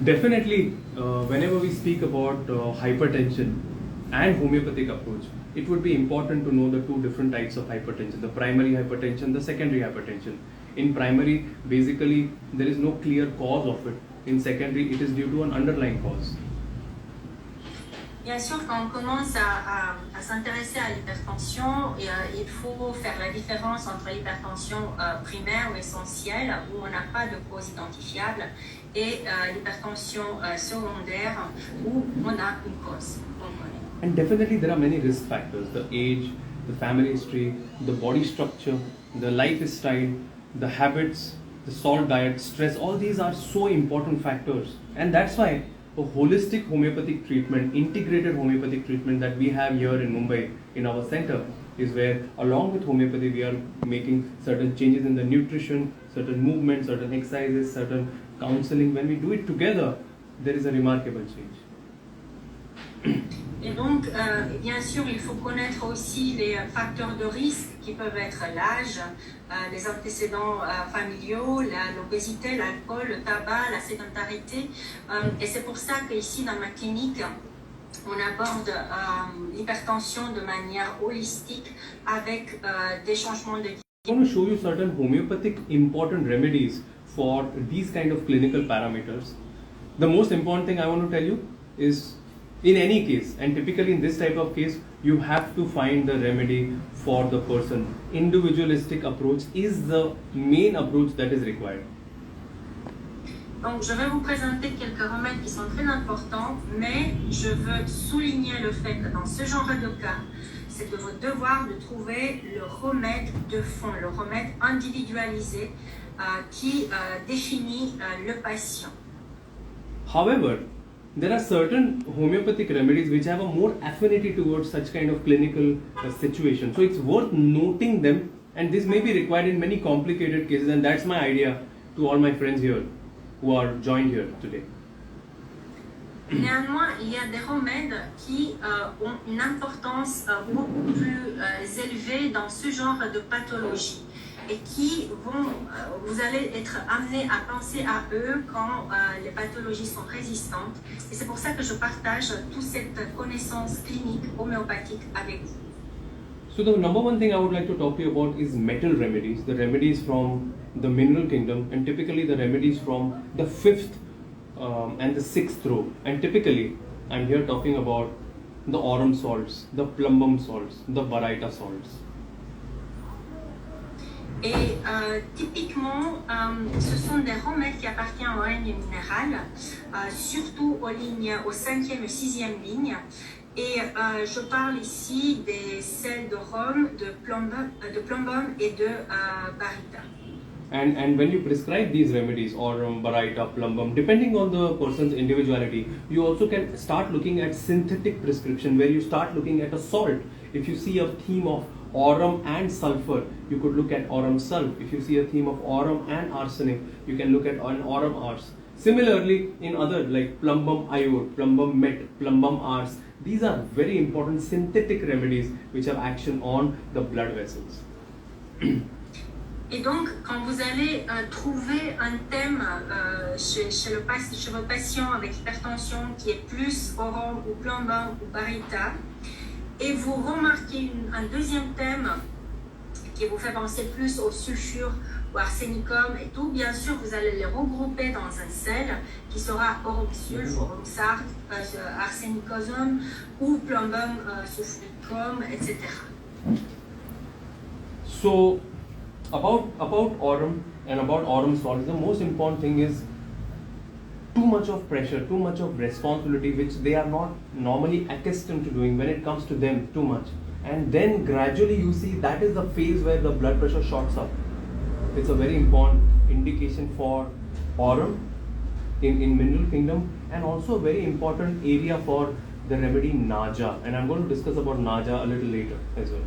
Definitely, whenever we speak about hypertension and homeopathic approach, it would be important to know the two different types of hypertension, the primary hypertension, the secondary hypertension. In primary, basically, there is no clear cause of it. In secondary, it is due to an underlying cause. Bien sûr, quand on commence à s'intéresser à l'hypertension, il faut faire la différence entre l'hypertension primaire ou essentielle, où on n'a pas de cause identifiable, et l'hypertension secondaire, où on a une cause. And definitely there are many risk factors, the age, the family history, the body structure, the lifestyle, the habits, the salt diet, stress, all these are so important factors. And that's why a holistic homeopathic treatment, integrated homeopathic treatment that we have here in Mumbai in our center is where along with homeopathy we are making certain changes in the nutrition, certain movements, certain exercises, certain counseling. When we do it together, there is a remarkable change. Et donc, bien sûr, il faut connaître aussi les facteurs de risque qui peuvent être l'âge, les antécédents familiaux, l'obésité, l'alcool, le tabac, la sédentarité. Et c'est pour ça qu'ici, dans ma clinique, on aborde l'hypertension de manière holistique avec des changements de vie. I want to show you certain homeopathic important remedies for these kind of clinical parameters. The most important thing I want to tell you is in any case, and typically in this type of case, you have to find the remedy for the person. Individualistic approach is the main approach that is required. Donc, je vais vous présenter quelques remèdes qui sont très importants, mais je veux souligner le fait que dans ce genre de cas, c'est de votre devoir de trouver le remède de fond, le remède individualisé qui définit le patient. However, there are certain homeopathic remedies which have a more affinity towards such kind of clinical situation. So it's worth noting them, and this may be required in many complicated cases, and that's my idea to all my friends here who are joined here today. Néanmoins, il y a des remèdes qui ont une importance beaucoup plus élevée dans ce genre de pathologie et qui vont, vous allez être amené à penser à eux quand les pathologies sont résistantes. Et c'est pour ça que je partage toute cette connaissance clinique homéopathique avec vous. So the number one thing I would like to talk to you about is metal remedies, the remedies from the mineral kingdom, and typically the remedies from the fifth and the sixth row. And typically, I'm here talking about the aurum salts, the plumbum salts, the baryta salts. Et typiquement, ce sont des remèdes qui appartiennent au règne minéral, surtout aux lignes, aux 5e et 6e lignes. Et je parle ici des sels de Rome, de plumbum et de baryta. And when you prescribe these remedies, aurum, baryta, plumbum, depending on the person's individuality, you also can start looking at synthetic prescription where you start looking at a salt. If you see a theme of aurum and sulfur, you could look at aurum sulf. If you see a theme of aurum and arsenic, you can look at an aurum ars. Similarly, in other like plumbum iode, plumbum met, plumbum ars, these are very important synthetic remedies which have action on the blood vessels. Et donc, quand vous allez trouver un thème chez votre patient avec hypertension qui est plus aurum ou plumbum ou baryta, et vous remarquez un deuxième thème qui vous fait penser plus au sulfure ou arsénicum et tout, bien sûr, vous allez les regrouper dans un sel qui sera aurum sulf, aurum sart, arsenicosum ou plumbum sulfuricum, etc. So, about aurum and about aurum salts, the most important thing is too much of pressure, too much of responsibility, which they are not normally accustomed to doing when it comes to them, too much. And then gradually you see that is the phase where the blood pressure shoots up. It's a very important indication for aurum in mineral kingdom, and also a very important area for the remedy naja. And I'm going to discuss about naja a little later as well.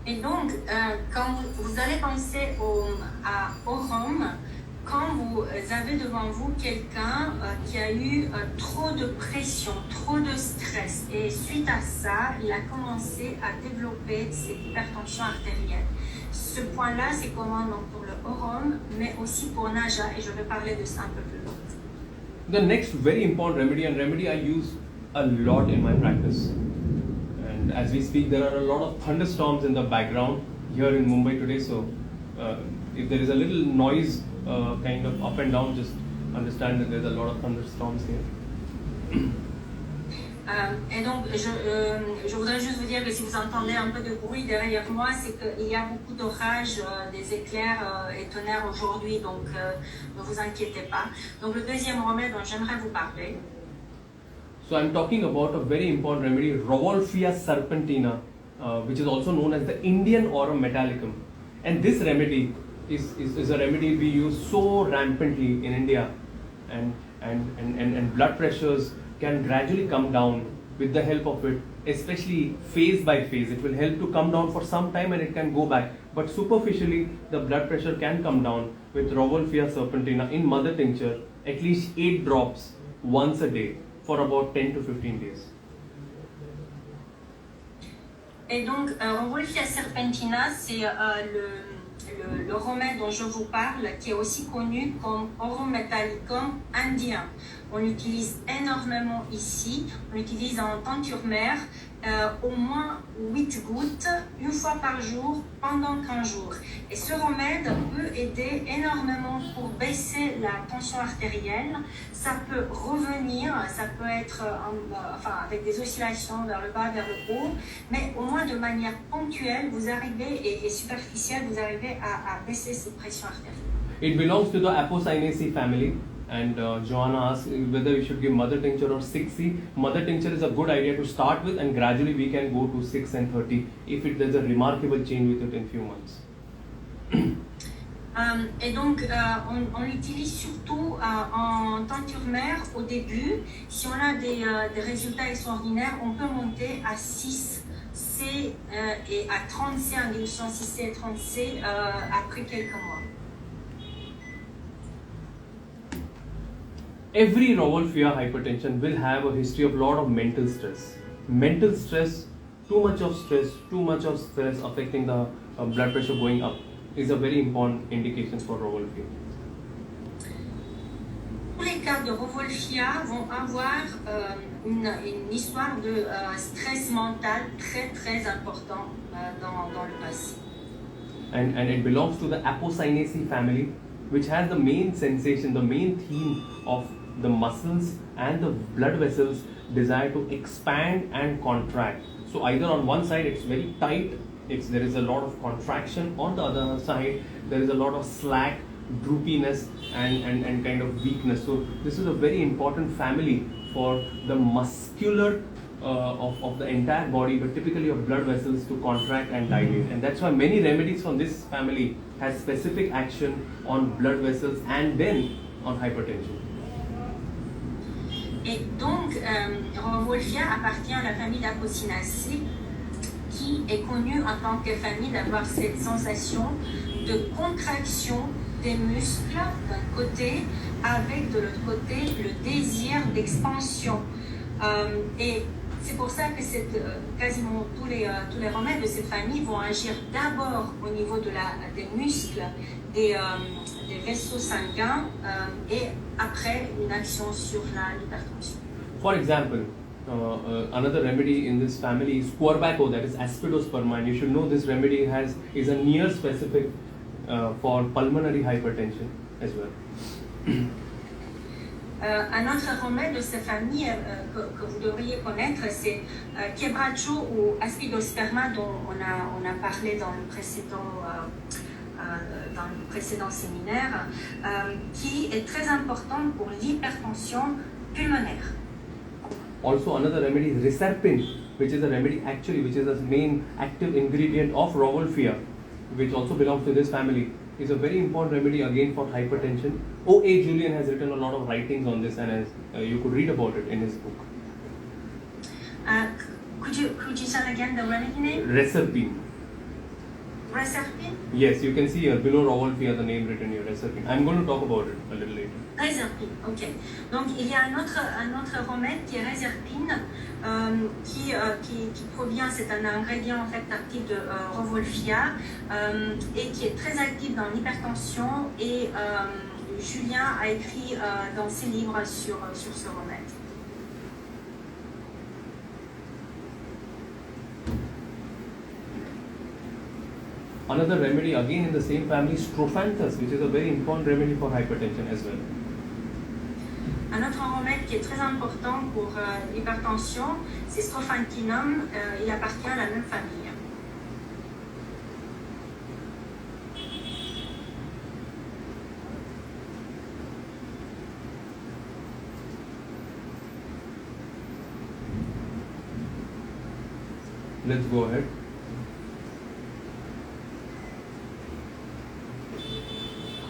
Et donc, quand vous allez penser à aurum, quand vous avez devant vous quelqu'un qui a eu trop de pression, trop de stress, et suite à ça, il a commencé à développer cette hypertension artérielle. Ce point-là, c'est commun donc pour le aurum, mais aussi pour naja, et je vais parler de ça un peu plus loin. The next very important remedy, and remedy I use a lot in my practice. And as we speak, there are a lot of thunderstorms in the background here in Mumbai today. So if there is a little noise kind of up and down, just understand that there's a lot of thunderstorms here. Et donc, je voudrais juste vous dire que si vous entendez un peu de bruit derrière moi, c'est qu'il y a beaucoup d'orages, des éclairs et tonnerres aujourd'hui, donc ne vous inquiétez pas. Donc, le deuxième remède dont j'aimerais vous parler. So I'm talking about a very important remedy, Rauwolfia serpentina, which is also known as the Indian Aurum metallicum. And this remedy is a remedy we use so rampantly in India, and blood pressures can gradually come down with the help of it, especially phase by phase. It will help to come down for some time and it can go back. But superficially, the blood pressure can come down with Rauwolfia serpentina in mother tincture, at least 8 drops once a day for about 10 to 15 days. Et donc, Rauwolfia serpentina, c'est le remède dont je vous parle, qui est aussi connu comme Aurum metallicum indien. On l'utilise énormément ici, on l'utilise en teinture mère, au moins 8 gouttes, une fois par jour, pendant 15 jours. Et ce remède peut aider énormément pour baisser la tension artérielle. Ça peut revenir, ça peut être avec des oscillations vers le bas, vers le haut, mais au moins de manière ponctuelle, vous arrivez, et superficielle, vous arrivez à baisser cette pression artérielle. It belongs to the Apocynaceae family. And Joanna asked whether we should give mother tincture or 6C. Mother tincture is a good idea to start with, and gradually we can go to 6 and 30 if there's a remarkable change with it in few months. Et donc, on l'utilise surtout en teinture mère au début. Si on a des résultats extraordinaires, on peut monter à 6C et à 30C, en dilution 6C et 30C après quelques mois. Every Rauwolfia hypertension will have a history of lot of mental stress. Mental stress, too much of stress affecting the blood pressure going up is a very important indication for Rauwolfia. Tous les cas de Rauwolfia vont avoir une histoire de stress mental très très important dans le passé. And it belongs to the Apocynaceae family, which has the main sensation, the main theme of the muscles and the blood vessels desire to expand and contract. So either on one side it's very tight, there is a lot of contraction, on the other side there is a lot of slack, droopiness and kind of weakness. So this is a very important family for the muscular of the entire body, but typically of blood vessels to contract and dilate. And that's why many remedies from this family has specific action on blood vessels and then on hypertension. Et donc, Rauwolfia appartient à la famille d'Apocynaceae, qui est connue en tant que famille d'avoir cette sensation de contraction des muscles d'un côté, avec de l'autre côté le désir d'expansion. Et c'est pour ça que quasiment tous les remèdes de cette famille vont agir d'abord au niveau des muscles, des vaisseaux sanguins et après une action sur l'hypertension. For example, another remedy in this family is Querbaco, that is Aspidosperma, and you should know this remedy is a near specific for pulmonary hypertension as well. Un autre remède de cette famille que vous devriez connaître, c'est Quebracho ou Aspidosperma, dont on a parlé dans le précédent séminaire, qui est très important pour l'hypertension pulmonaire. Also another remedy is Reserpine, which is a remedy which is the main active ingredient of Rauwolfia, which also belongs to this family. Is a very important remedy again for hypertension. O.A. Julian has written a lot of writings on this, and you could read about it in his book. Could you tell again the remedy name? Reserpine. Reserpine? Yes, you can see here below Rauwolfia the name written here, Reserpine. I'm going to talk about it a little later. Reserpine, ok. Donc il y a un autre remède qui est Reserpine, qui provient, c'est un ingrédient en fait actif de Rauwolfia et qui est très actif dans l'hypertension et Julien a écrit dans ses livres sur ce remède. Another remedy again in the same family, strophanthus, which is a very important remedy for hypertension as well. Un autre remède qui est très important pour l'hypertension, c'est Strophanthinum. Il appartient à la même famille. Let's go ahead.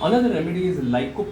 Another remedy is lycopene.